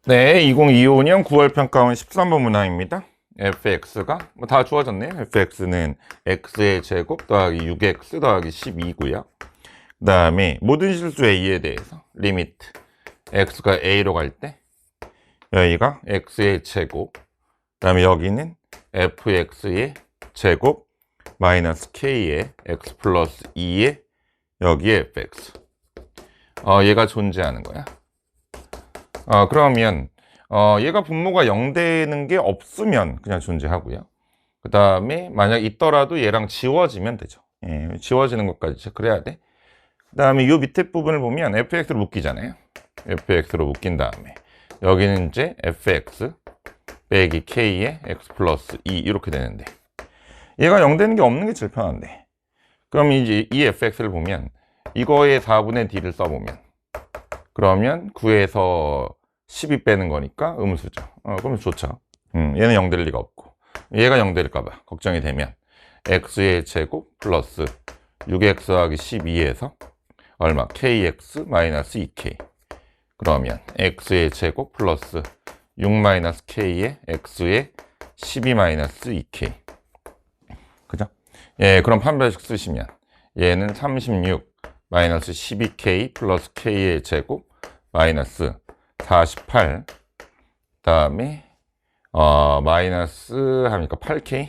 네, 2025년 9월 평가원 13번 문항입니다. fx가 뭐 다 주어졌네요. fx는 x의 제곱 더하기 6x 더하기 12고요. 그 다음에 모든 실수 a에 대해서 리미트 x가 a로 갈 때 여기가 x의 제곱, 그 다음에 여기는 fx의 제곱 마이너스 k의 x 플러스 2의 여기에 fx. 얘가 존재하는 거야. 그러면 얘가 분모가 0 되는 게 없으면 그냥 존재하고요. 그 다음에 만약 있더라도 얘랑 지워지면 되죠. 지워지는 것까지 체크를 해야 돼. 그 다음에 이 밑에 부분을 보면 fx로 묶이잖아요. fx로 묶인 다음에 여기는 이제 fx 빼기 k의 x 플러스 2 이렇게 되는데, 얘가 0 되는 게 없는 게 제일 편한데, 그럼 이제 이 fx를 보면 이거의 4분의 d를 써보면 그러면 9에서 12 빼는 거니까 음수죠. 그러면 좋죠. 얘는 0 될 리가 없고, 얘가 0 될까봐 걱정이 되면 x의 제곱 플러스 6x 더하기 12에서 얼마? kx 마이너스 2k. 그러면 x의 제곱 플러스 6 마이너스 k의 x의 12 마이너스 2k. 그죠? 그럼 판별식 쓰시면 얘는 36 마이너스 12k 플러스 k의 제곱 마이너스 48, 그 다음에 마이너스 하니까 8k.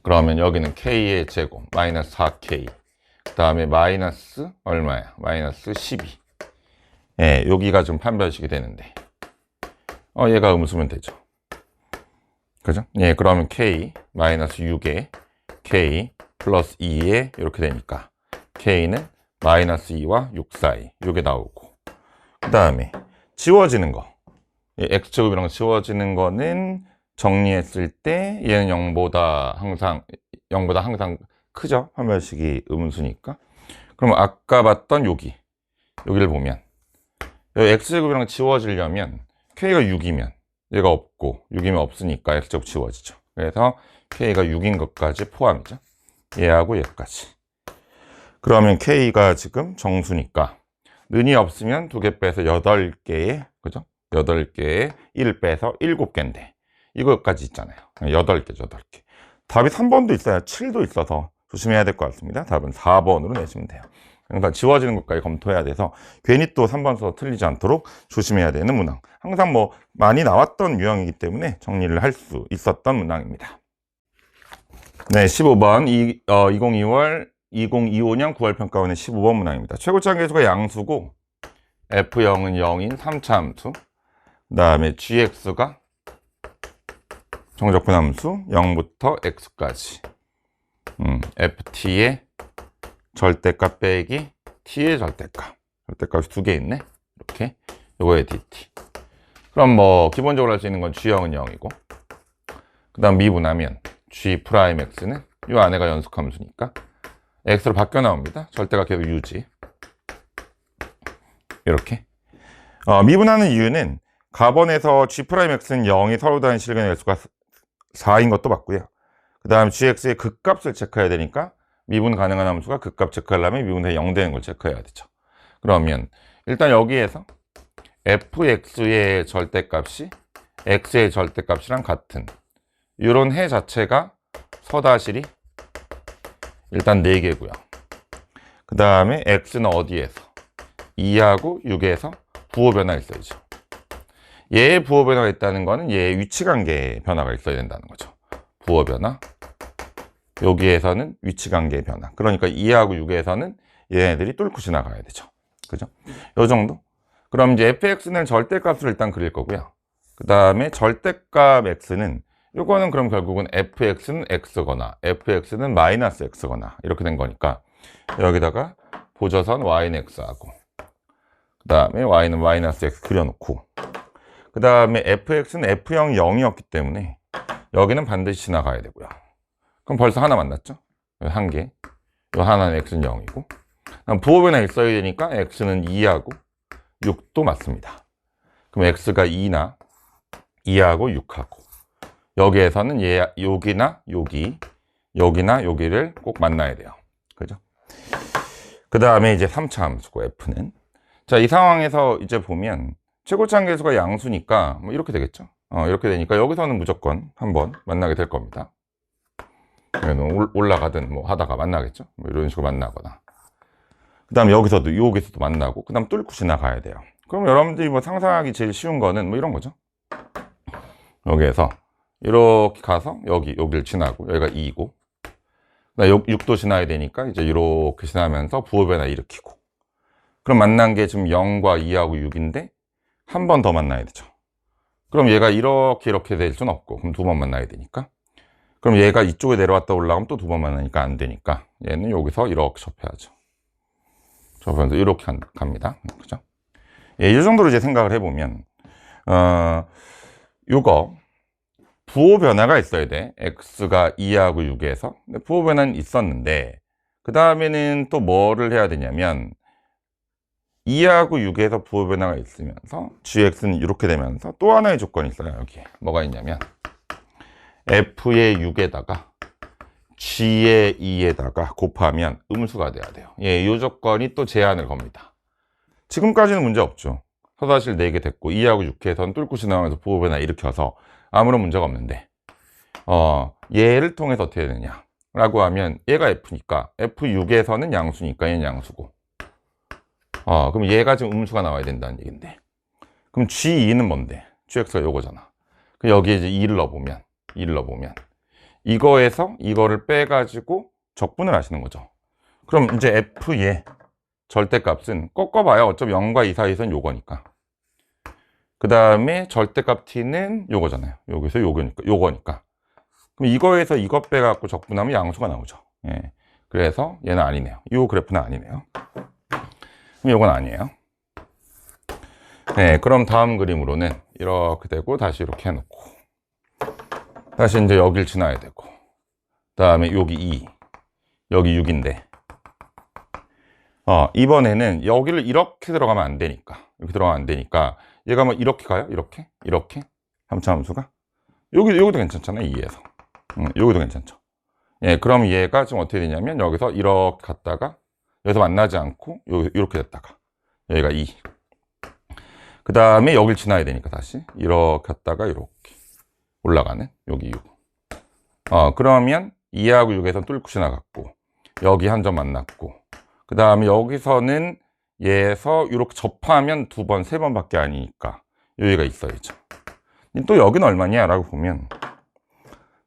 그러면 여기는 k의 제곱 마이너스 4k, 그 다음에 마이너스 얼마야? 마이너스 12. 여기가 좀 판별식이 되는데 얘가 음수면 되죠. 그죠? 그러면 k 마이너스 6에 k 플러스 2에 이렇게 되니까 k는 마이너스 2와 6 사이 이게 나오고, 그 다음에 지워지는 거, x제곱이랑 지워지는 거는 정리했을 때 얘는 0보다 항상 크죠? 판별식이 음수니까. 그럼 아까 봤던 여기를 보면 x제곱이랑 지워지려면 k가 6이면 얘가 없고 6이면 없으니까 x제곱 지워지죠. 그래서 k가 6인 것까지 포함이죠. 얘하고 얘까지. 그러면 k가 지금 정수니까 는이 없으면 2개 빼서 8개에, 그죠? 8개에 1 빼서 7개인데 이거까지 있잖아요. 8개죠, 8개. 답이 3번도 있어요. 7도 있어서 조심해야 될 것 같습니다. 답은 4번으로 내시면 돼요. 그러니까 지워지는 것까지 검토해야 돼서 괜히 또 3번 써서 틀리지 않도록 조심해야 되는 문항. 항상 뭐 많이 나왔던 유형이기 때문에 정리를 할 수 있었던 문항입니다. 네, 15번 2025년 9월 평가원의 15번 문항입니다. 최고차 계수가 양수고 f0은 0인 3차 함수, 그 다음에 gx가 정적분함수 0부터 x까지, ft의 절대값 빼기 t의 절대값이 2개 있네. 이렇게 요거의 dt. 그럼 뭐 기본적으로 할 수 있는 건 g형은 0이고, 그 다음 미분하면 g'x는 이 안에가 연속함수니까 x로 바뀌어 나옵니다. 절대값 계속 유지. 이렇게 미분하는 이유는 가번에서 g'x는 0이 서로 다른 실근의 개수가 4인 것도 맞고요. 그 다음 gx의 극값을 체크해야 되니까 미분 가능한 함수가 극값 체크하려면 미분에 0 되는 걸 체크해야 되죠. 그러면 일단 여기에서 fx의 절대값이 x의 절대값이랑 같은 이런 해 자체가 서다실이 일단 4개고요. 그 다음에 x는 어디에서? 2하고 6에서 부호 변화 있어야죠. 얘의 부호 변화가 있다는 거는 얘의 위치관계 변화가 있어야 된다는 거죠. 부호 변화, 여기에서는 위치관계 변화. 그러니까 2하고 6에서는 얘네들이 뚫고 지나가야 되죠. 그죠? 요 정도? 그럼 이제 fx는 절대값으로 일단 그릴 거고요. 그 다음에 절대값 x는 요거는 그럼 결국은 fx는 x거나 fx는 마이너스 x거나 이렇게 된 거니까 여기다가 보조선 y는 x하고, 그 다음에 y는 마이너스 x 그려놓고, 그 다음에 fx는 f0 0이었기 때문에 여기는 반드시 지나가야 되고요. 그럼 벌써 하나 만났죠? 한 개. 요 하나는 x는 0이고, 부호 변화 있어야 되니까 x는 2하고 6도 맞습니다. 그럼 x가 2나 2하고 6하고, 여기에서는 여기나 여기나 여기를 꼭 만나야 돼요. 그죠? 그 다음에 이제 3차 함수고 f는. 자, 이 상황에서 이제 보면 최고차항 계수가 양수니까 뭐 이렇게 되겠죠. 이렇게 되니까 여기서는 무조건 한번 만나게 될 겁니다. 올라가든 뭐 하다가 만나겠죠. 뭐 이런 식으로 만나거나. 그 다음에 여기서도 만나고, 그 다음 뚫고 지나가야 돼요. 그럼 여러분들이 뭐 상상하기 제일 쉬운 거는 뭐 이런 거죠. 여기에서 이렇게 가서 여기를 지나고, 여기가 2이고, 6도 지나야 되니까 이제 이렇게 지나면서 부호변화 일으키고. 그럼 만난 게 지금 0과 2하고 6인데, 한 번 더 만나야 되죠. 그럼 얘가 이렇게 될 수는 없고, 그럼 두 번 만나야 되니까. 그럼 얘가 이쪽에 내려왔다 올라가면 또 두 번 만나니까 안 되니까, 얘는 여기서 이렇게 접해야죠. 접하면서 이렇게 갑니다. 그죠? 예, 이 정도로 이제 생각을 해보면, 요거, 부호 변화가 있어야 돼. x가 2하고 6에서. 부호 변화는 있었는데, 그 다음에는 또 뭐를 해야 되냐면, 2하고 6에서 부호 변화가 있으면서, gx는 이렇게 되면서 또 하나의 조건이 있어요. 여기. 뭐가 있냐면, f의 6에다가, g의 2에다가 곱하면 음수가 돼야 돼요. 예, 이 조건이 또 제한을 겁니다. 지금까지는 문제 없죠. 서사실 4개 됐고 2하고 6에서는 뚫고 지나가면서 부호 변화 일으켜서 아무런 문제가 없는데, 얘를 통해서 어떻게 되느냐 라고 하면, 얘가 f니까 f6에서는 양수니까 얘는 양수고, 그럼 얘가 지금 음수가 나와야 된다는 얘긴데, 그럼 g2는 뭔데? gx가 요거잖아. 그럼 여기에 이제 2를 넣어보면 이거에서 이거를 빼가지고 적분을 하시는 거죠. 그럼 이제 f의 절대값은 꺾어봐야 어차피 0과 2 사이에서는 요거니까. 그 다음에 절대값 t는 요거잖아요. 여기서 요거니까. 그럼 이거에서 이거 빼갖고 적분하면 양수가 나오죠. 예. 그래서 얘는 아니네요. 이 그래프는 아니네요. 그럼 요건 아니에요. 네, 그럼 다음 그림으로는 이렇게 되고, 다시 이렇게 해놓고, 다시 이제 여길 지나야 되고, 그 다음에 여기 2, 여기 6인데, 이번에는 여기를 이렇게 들어가면 안 되니까, 얘가 뭐 이렇게 가요? 이렇게? 3차 함수가? 여기도 괜찮잖아요, 2에서. 여기도 괜찮죠. 예, 그럼 얘가 지금 어떻게 되냐면, 여기서 이렇게 갔다가, 여기서 만나지 않고, 이렇게 됐다가, 여기가 2. 그 다음에 여길 지나야 되니까 다시, 이렇게 갔다가, 이렇게 올라가는, 여기 6. 그러면 2하고 6에서 뚫고 지나갔고, 여기 한 점 만났고, 그 다음에 여기서는 얘에서 이렇게 접하면 2번, 3번 밖에 아니니까 여기가 있어야죠. 또 여기는 얼마냐 라고 보면,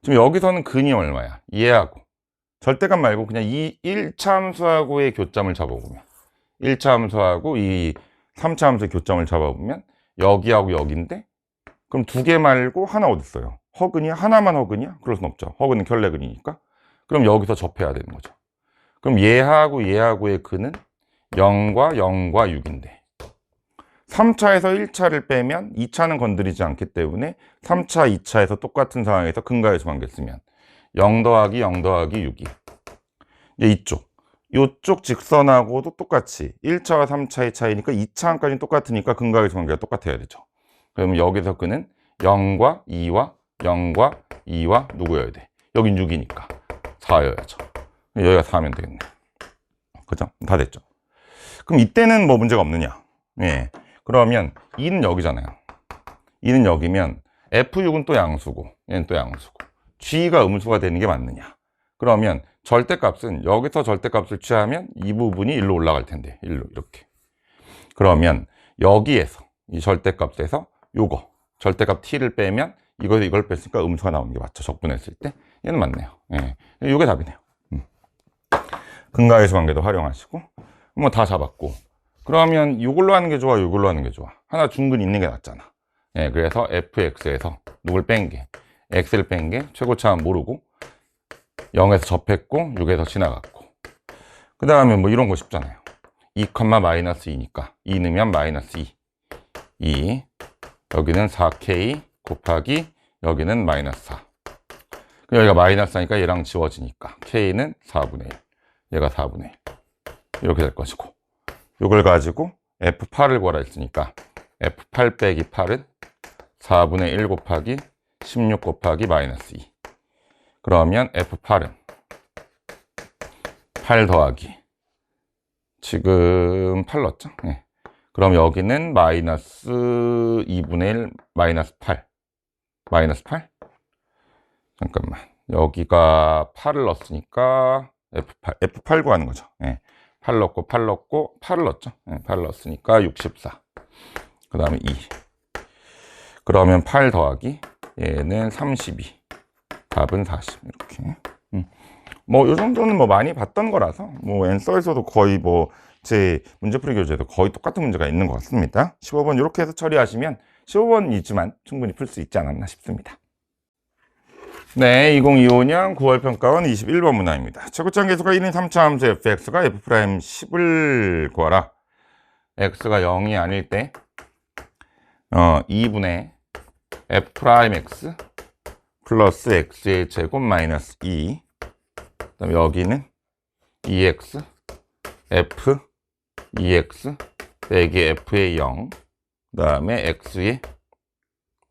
지금 여기서는 근이 얼마야? 얘하고 절대값 말고 그냥 이 1차 함수하고의 교점을 잡아보면, 1차 함수하고 이 3차 함수의 교점을 잡아보면 여기하고 여기인데, 그럼 2개 말고 하나 어딨어요? 허근이야? 하나만 허근이야? 그럴 순 없죠. 허근은 결례근이니까. 그럼 여기서 접해야 되는 거죠. 그럼 얘하고의 근은 0과 6인데, 3차에서 1차를 빼면 2차는 건드리지 않기 때문에 3차, 2차에서 똑같은 상황에서 근과의 수관계 쓰면 0 더하기 0 더하기 6이 이제 이쪽 직선하고도 똑같이 1차와 3차의 차이니까 2차까지는 똑같으니까 근과의 수관계가 똑같아야 되죠. 그러면 여기서 근은 0과 2와 누구여야 돼? 여긴 6이니까 4여야죠. 여기가 4면 되겠네. 그죠? 다 됐죠. 그럼 이때는 뭐 문제가 없느냐? 예. 그러면 2는 여기잖아요. 2는 여기면 F6은 또 양수고, 얘는 또 양수고, G가 음수가 되는 게 맞느냐? 그러면 절대값은 여기서 절대값을 취하면 이 부분이 1로 올라갈 텐데, 1로 이렇게. 그러면 여기에서 이 절대값에서 요거 절대값 t를 빼면 이걸 뺐으니까 음수가 나오는 게 맞죠. 적분했을 때. 얘는 맞네요. 예. 이게 답이네요. 근과의 수관계도 활용하시고, 뭐 다 잡았고, 그러면 이걸로 하는 게 좋아, 이걸로 하는 게 좋아? 하나 중근 있는 게 낫잖아. 예, 그래서 fx에서 누굴 뺀 게, x를 뺀 게 최고차는 모르고 0에서 접했고 6에서 지나갔고, 그 다음에 뭐 이런 거 쉽잖아요. 2, -2니까 2 넣으면 -2 2, 여기는 4k 곱하기 여기는 -4, 여기가 -4니까 얘랑 지워지니까 k는 4분의 1, 얘가 4분의 1 이렇게 될 것이고, 이걸 가지고 F8을 구하라 했으니까 F8 빼기 8은 4분의 1 곱하기 16 곱하기 -2. 그러면 F8은 8 더하기, 지금 8 넣었죠? 네. 그럼 여기는 마이너스 2분의 1 마이너스 8. 마이너스 8? 잠깐만. 여기가 8을 넣었으니까 F8 구하는 거죠. 예. 8 넣고 8 넣고 8을 넣었죠. 예. 8을 넣었으니까 64. 그 다음에 2. 그러면 8 더하기 얘는 32. 답은 40. 이렇게. 뭐 이 정도는 뭐 많이 봤던 거라서 뭐 앤서에서도 거의 뭐 제 문제풀이 교재에도 거의 똑같은 문제가 있는 것 같습니다. 15번 이렇게 해서 처리하시면 15번이지만 충분히 풀 수 있지 않았나 싶습니다. 네, 2025년 9월 평가원 21번 문항입니다. 최고점 계수가 1인 3차 함수 fx가 f'10을 구하라. x가 0이 아닐 때 2분의 f'x 플러스 x의 제곱 마이너스 2. 그다음에 여기는 2x f 2x 빼기 f의 0. 그 다음에 x의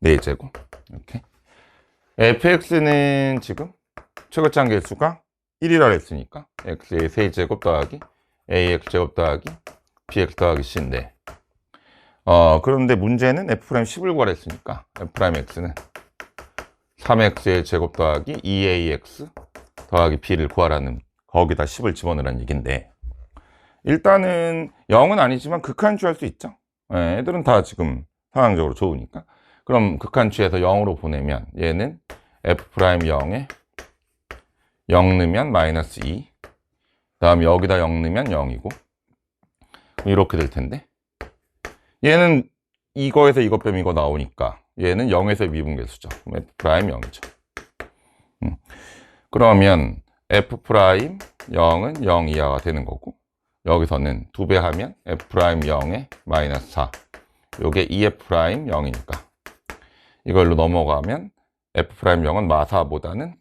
4제곱. 이렇게. fx는 지금 최고점 계수가 1이라 했으니까 x의 세제곱 더하기 ax제곱 더하기 bx 더하기 c인데 그런데 문제는 f'10을 구하라 했으니까 f'x는 3x의 제곱 더하기 2ax 더하기 b를 구하라는 거기다 10을 집어넣으라는 얘기인데 일단은 0은 아니지만 극한치 할 수 있죠. 애들은 다 지금 상황적으로 좋으니까. 그럼 극한치에서 0으로 보내면 얘는 f'0에 0 넣으면 마이너스 2. 다음 여기다 0 넣으면 0이고 이렇게 될 텐데 얘는 이거에서 이거 빼면 이거 나오니까 얘는 0에서 미분계수죠. 그럼 f'0이죠. 그러면 f'0은 0 이하가 되는 거고 여기서는 2배 하면 f'0에 마이너스 4. 요게 2f'0이니까 이걸로 넘어가면 f'0은 마사보다는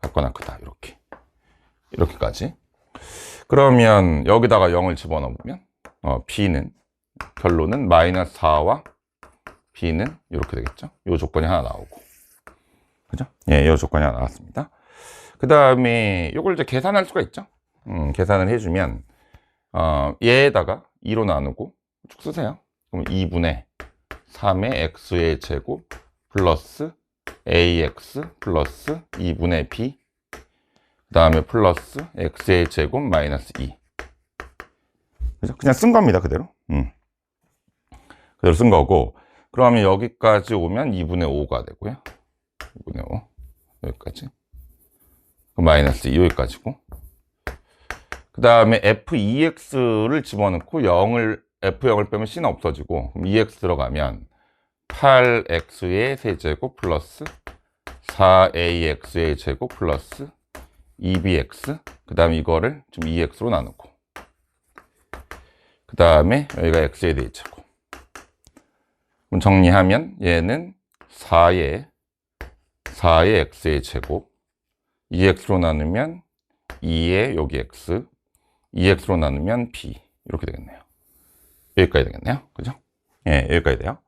같거나 크다. 이렇게까지. 그러면 여기다가 0을 집어넣으면 b는 결론은 마이너스 4와 b는 이렇게 되겠죠. 요 조건이 하나 나오고. 그죠? 예, 요 조건이 하나 나왔습니다. 그 다음에 요걸 이제 계산할 수가 있죠. 계산을 해주면 얘에다가 2로 나누고 쭉 쓰세요. 그럼 2분의 3의 x의 제곱 플러스 ax 플러스 2분의 b 그 다음에 플러스 x의 제곱 마이너스 2. 그죠? 그냥 쓴 겁니다. 그대로. 그대로 쓴 거고 그러면 여기까지 오면 2분의 5가 되고요. 2분의 5 여기까지 마이너스 2 여기까지고 그 다음에 f2x를 집어넣고 f0을 빼면 c는 없어지고 그럼 2x 들어가면 8x의 세제곱 플러스 4ax의 제곱 플러스 2bx 그 다음에 이거를 좀 2x로 나누고 그 다음에 여기가 x의 4제곱 그럼 정리하면 얘는 4의 x의 제곱 2x로 나누면 2의 여기 x 2x로 나누면 b 이렇게 되겠네요. 여기까지 되겠네요. 그죠? 예, 여기까지 돼요.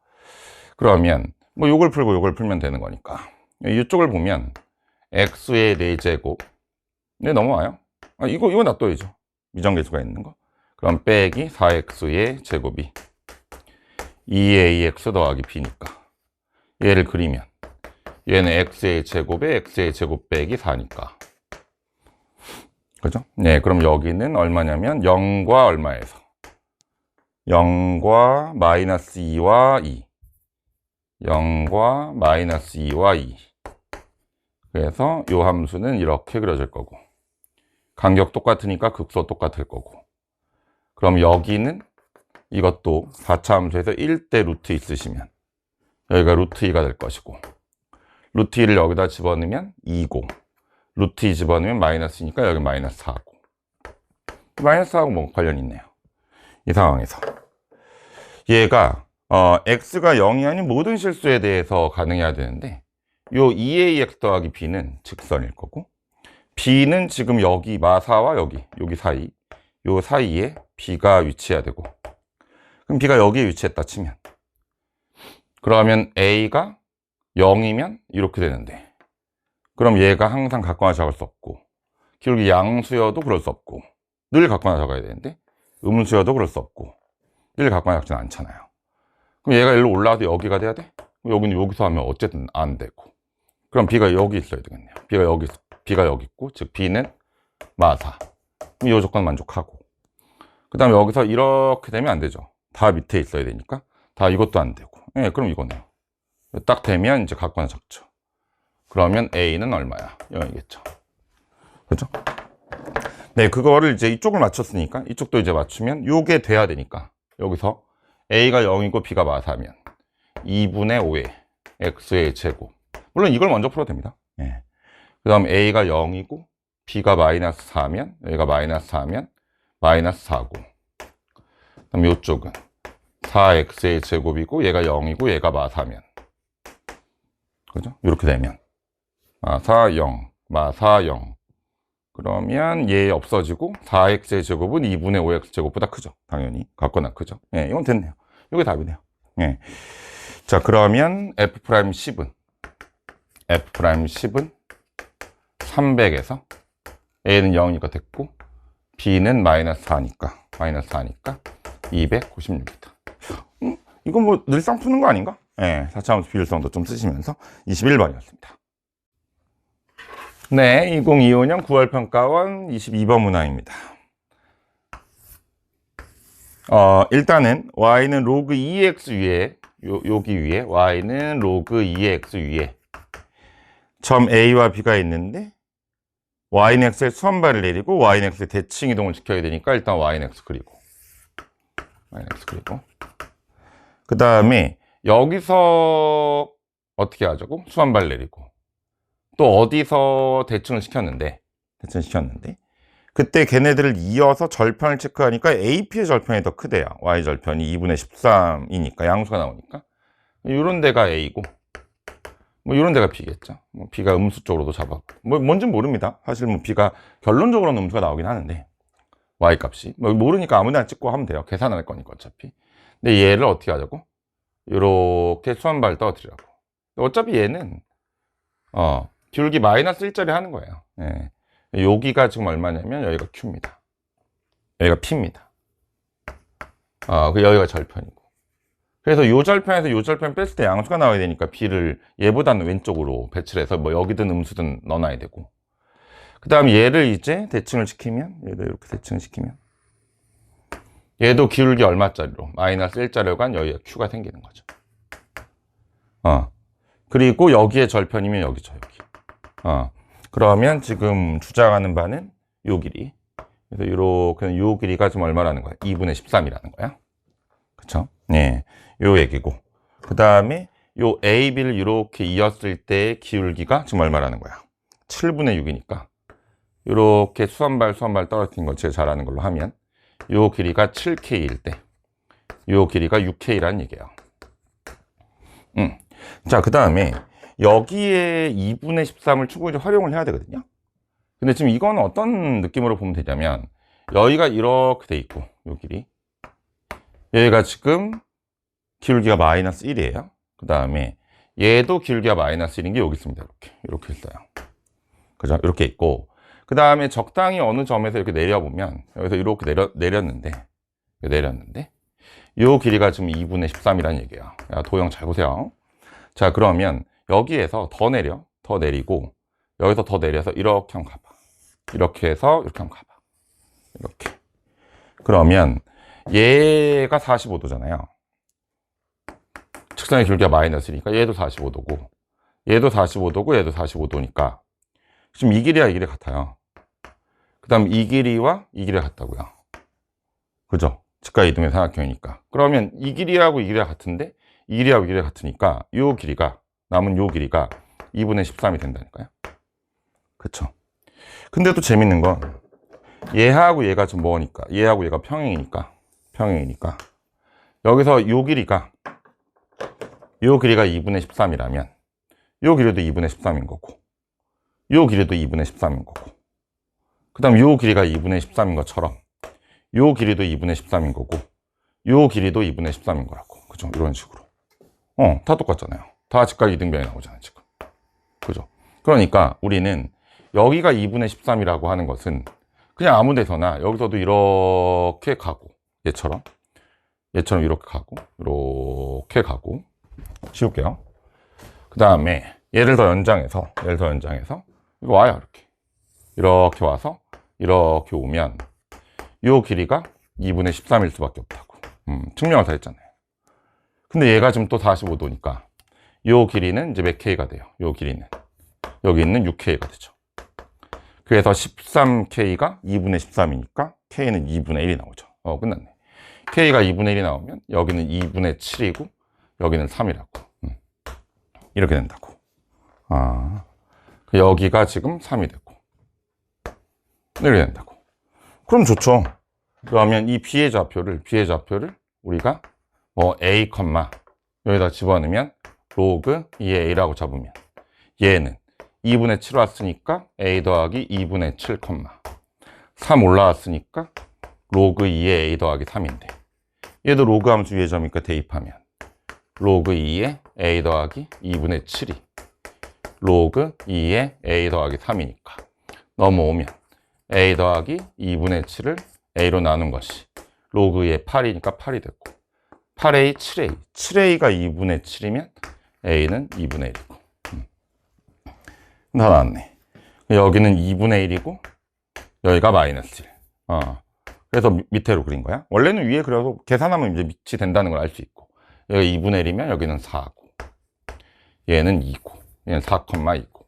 그러면 뭐 요걸 풀고 요걸 풀면 되는 거니까 이쪽을 보면 x의 4제곱 네 넘어와요. 이거 놔둬야죠. 미정계수가 있는 거. 그럼 빼기 4x의 제곱이 2ax 더하기 b니까 얘를 그리면 얘는 x의 제곱에 x의 제곱 빼기 4니까 그죠? 네, 그럼 여기는 얼마냐면 0과 얼마에서 0과 마이너스 2와 2 0과 마이너스 2와 2 그래서 이 함수는 이렇게 그려질 거고 간격 똑같으니까 극소 똑같을 거고 그럼 여기는 이것도 4차 함수에서 1대 루트 있으시면 여기가 루트 2가 될 것이고 루트 2를 여기다 집어넣으면 2고 루트 2 집어넣으면 마이너스니까 여기 마이너스 4고 마이너스 4하고 뭐 관련이 있네요. 이 상황에서 얘가 x가 0이 아닌 모든 실수에 대해서 가능해야 되는데 요 2ax 더하기 b는 직선일 거고 b는 지금 여기 마사와 여기 사이 요 사이에 b가 위치해야 되고 그럼 b가 여기에 위치했다 치면 그러면 a가 0이면 이렇게 되는데 그럼 얘가 항상 갖거나 적을 수 없고 기울기 양수여도 그럴 수 없고 늘 갖거나 적어야 되는데 음수여도 그럴 수 없고 1 각관하지 않잖아요. 그럼 얘가 일로 올라와도 여기가 돼야 돼? 여기는 여기서 하면 어쨌든 안 되고. 그럼 B가 여기 있어야 되겠네요. B가 여기 있고, 즉 B는 마사. 이 조건 만족하고. 그 다음에 여기서 이렇게 되면 안 되죠. 다 밑에 있어야 되니까. 다 이것도 안 되고. 예, 그럼 이거네요. 딱 되면 이제 각관을 적죠. 그러면 A는 얼마야? 0이겠죠. 그죠? 네, 그거를 이제 이쪽을 맞췄으니까 이쪽도 이제 맞추면 요게 돼야 되니까 여기서 A가 0이고 B가 마사면 2분의 5의 X의 제곱. 물론 이걸 먼저 풀어도 됩니다. 예. 그 다음 A가 0이고 B가 마이너스 4면 여기가 마이너스 4면 마이너스 4고, 그 다음 이쪽은 4X의 제곱이고 얘가 0이고 얘가 마사면, 그죠? 이렇게 되면 마사 0, 마사 0. 그러면 얘 없어지고 4x의 제곱은 2분의 5x 제곱보다 크죠. 당연히 같거나 크죠. 예, 이건 됐네요. 이게 답이네요. 예. 자, 그러면 F'10은 300에서 A는 0이니까 됐고 B는 마이너스 4니까 296이다. 이건 뭐 늘상 푸는 거 아닌가? 예, 4차원수 비율성도 좀 쓰시면서 21번이었습니다. 네, 2025년 9월 평가원 22번 문항입니다. 일단은 y는 로그 2x 위에 여기 위에 y는 로그 2x 위에 점 A와 B가 있는데 y는 x에 수한발을 내리고 y는 x에 대칭 이동을 시켜야 되니까 일단 y는 x 그리고 그 다음에 여기서 어떻게 하자고? 수한발 내리고 또 어디서 대칭을 시켰는데 그때 걔네들을 이어서 절편을 체크하니까 AP의 절편이 더 크대요. Y 절편이 2분의 13이니까 양수가 나오니까 이런 데가 A고 뭐 이런 데가 B겠죠. 뭐 B가 음수 쪽으로도 잡아 뭔진 모릅니다. 사실 뭐 B가 결론적으로는 음수가 나오긴 하는데 Y 값이 뭐 모르니까 아무데나 찍고 하면 돼요. 계산할 거니까 어차피. 근데 얘를 어떻게 하자고? 이렇게 수한발 떠드리라고. 어차피 얘는 기울기 마이너스 1짜리 하는 거예요. 예. 여기가 지금 얼마냐면 여기가 Q입니다. 여기가 P입니다. 여기가 절편이고. 그래서 요 절편에서 요 절편 뺐을 때 양수가 나와야 되니까 B를 얘보다는 왼쪽으로 배치를 해서 뭐 여기든 음수든 넣어놔야 되고. 그 다음 얘를 이제 대칭을 시키면, 얘도 이렇게 대칭을 시키면 얘도 기울기 얼마짜리로? 마이너스 1짜리로 간 여기가 Q가 생기는 거죠. 그리고 여기에 절편이면 여기죠, 여기. 그러면 지금 주장하는 바는 요 길이. 그래서 이렇게 요 길이가 지금 얼마라는 거야? 2분의 13이라는 거야. 그쵸? 네. 요 얘기고. 그 다음에 요 AB를 이렇게 이었을 때의 기울기가 지금 얼마라는 거야? 7분의 6이니까. 이렇게 수한발 떨어뜨린 걸 제가 잘하는 걸로 하면 요 길이가 7K일 때, 요 길이가 6K라는 얘기예요. 자, 그 다음에 여기에 2분의 13을 충분히 활용을 해야 되거든요. 근데 지금 이건 어떤 느낌으로 보면 되냐면 여기가 이렇게 돼 있고 요 길이 여기가 지금 기울기가 마이너스 1이에요. 그 다음에 얘도 기울기가 마이너스 1인 게 여기 있습니다. 이렇게 있어요. 그죠? 이렇게 있고 그 다음에 적당히 어느 점에서 이렇게 내려보면 여기서 이렇게 내렸는데 요 길이가 지금 2분의 13이라는 얘기예요. 야, 도형 잘 보세요. 자, 그러면 여기에서 더 내리고 여기서 더 내려서 이렇게 한번 가봐. 이렇게 해서 이렇게 한번 가봐. 이렇게. 그러면 얘가 45도잖아요. 측선의 길이가 마이너스니까 얘도 45도고 얘도 45도고 얘도 45도니까 지금 이 길이와 이 길이 같아요. 그 다음 이 길이와 이 길이가 같다고요. 그죠? 직각 이동의 삼각형이니까. 그러면 이 길이하고 이 길이가 같은데 이 길이하고 이 길이가 같으니까 요 길이가 남은 요 길이가 2분의 13이 된다니까요. 그쵸? 근데 또 재밌는 건 얘하고 얘가 좀 뭐니까 얘하고 얘가 평행이니까 여기서 요 길이가 2분의 13이라면 요 길이도 2분의 13인 거고 요 길이도 2분의 13인 거고 그 다음 요 길이가 2분의 13인 것처럼 요 길이도 2분의 13인 거고 요 길이도 2분의 13인 거라고. 그죠? 이런 식으로 다 똑같잖아요. 다 직각 이등변이 나오잖아요 지금. 그죠? 그러니까 우리는 여기가 2분의 13이라고 하는 것은 그냥 아무 데서나 여기서도 이렇게 가고 얘처럼 얘처럼 이렇게 가고 지울게요. 그 다음에 얘를 더 연장해서 이거 와요. 이렇게 와서 이렇게 오면 이 길이가 2분의 13일 수밖에 없다고 증명을 다 했잖아요. 근데 얘가 지금 또 45도니까 이 길이는 이제 몇 K가 돼요? 이 길이는 여기 있는 6K가 되죠. 그래서 13K가 2분의 13이니까 K는 2분의 1이 나오죠. 끝났네. K가 2분의 1이 나오면 여기는 2분의 7이고 여기는 3이라고. 이렇게 된다고. 여기가 지금 3이 되고 이렇게 된다고. 그럼 좋죠. 그러면 이 B의 좌표를 우리가 A, 여기다 집어넣으면 로그 2의 A라고 잡으면 얘는 2분의 7 왔으니까 A 더하기 2분의 7, 3 올라왔으니까 로그 2의 A 더하기 3인데 얘도 로그 함수 위의 점이니까 대입하면 로그 2의 A 더하기 2분의 7이 로그 2의 A 더하기 3이니까 넘어오면 A 더하기 2분의 7을 A로 나눈 것이 로그 2의 8이니까 8이 됐고 8A, 7A 7A가 2분의 7이면 A는 2분의 1이고 다 나왔네. 여기는 2분의 1이고 여기가 마이너스 1. 그래서 밑으로 그린 거야. 원래는 위에 그려서 계산하면 이제 밑이 된다는 걸 알 수 있고 여기 2분의 1이면 여기는 4고 얘는 2고 얘는 4,2고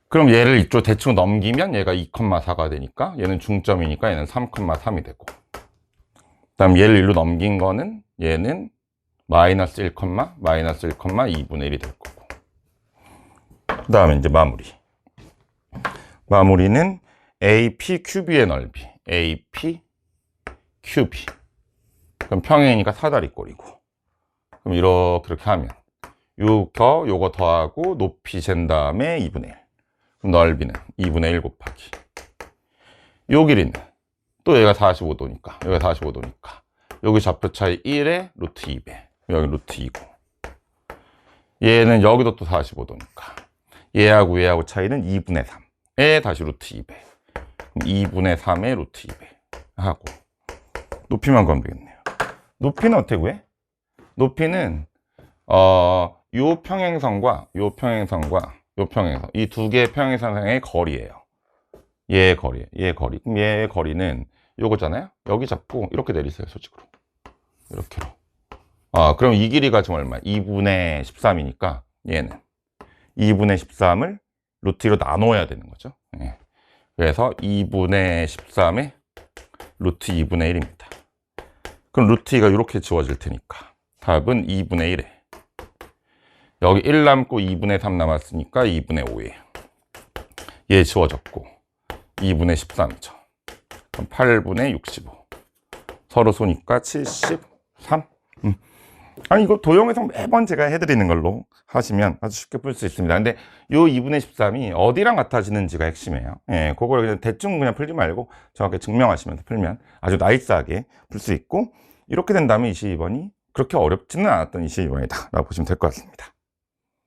그럼 얘를 이쪽 대충 넘기면 얘가 2,4가 되니까 얘는 중점이니까 얘는 3,3이 되고 그다음 얘를 일로 넘긴 거는 얘는 마이너스 1, 마이너스 1,2분의 1이 될 거고 그 다음에 이제 마무리는 AP QB의 넓이 AP QB 그럼 평행이니까 사다리꼴이고 그럼 이렇게 하면 요거 더하고 높이 잰 다음에 2분의 1 그럼 넓이는 2분의 1 곱하기 요 길이는 또 얘가 45도니까 여기 좌표 차이 1에 루트 2배 여기 루트 2고 얘는 여기도 또 45도니까 얘하고 차이는 2분의 3에 다시 루트 2배 2분의 3에 루트 2배 하고 높이만 구하면 되겠네요. 높이는 어떻게 구해? 높이는 요 평행선과 요 평행선 이 두 개의 평행선의 거리예요. 얘의 거리 그럼 얘의 거리는 요거잖아요. 여기 잡고 이렇게 내리세요. 솔직으로 이렇게로 그럼 이 길이가 지금 얼마야? 2분의 13이니까 얘는 2분의 13을 루트 2로 나눠야 되는 거죠. 그래서 2분의 13에 루트 2분의 1입니다. 그럼 루트 2가 이렇게 지워질 테니까 답은 2분의 1에 여기 1 남고 2분의 3 남았으니까 2분의 5예요. 얘 지워졌고 2분의 13이죠. 그럼 8분의 65 서로 쏘니까 73. 아니 이거 도형에서 매번 제가 해드리는 걸로 하시면 아주 쉽게 풀 수 있습니다. 근데 요 2분의 13이 어디랑 같아지는지가 핵심이에요. 그걸 그냥 대충 그냥 풀지 말고 정확히 증명하시면서 풀면 아주 나이스하게 풀 수 있고 이렇게 된다면 22번이 그렇게 어렵지는 않았던 22번이다 라고 보시면 될 것 같습니다.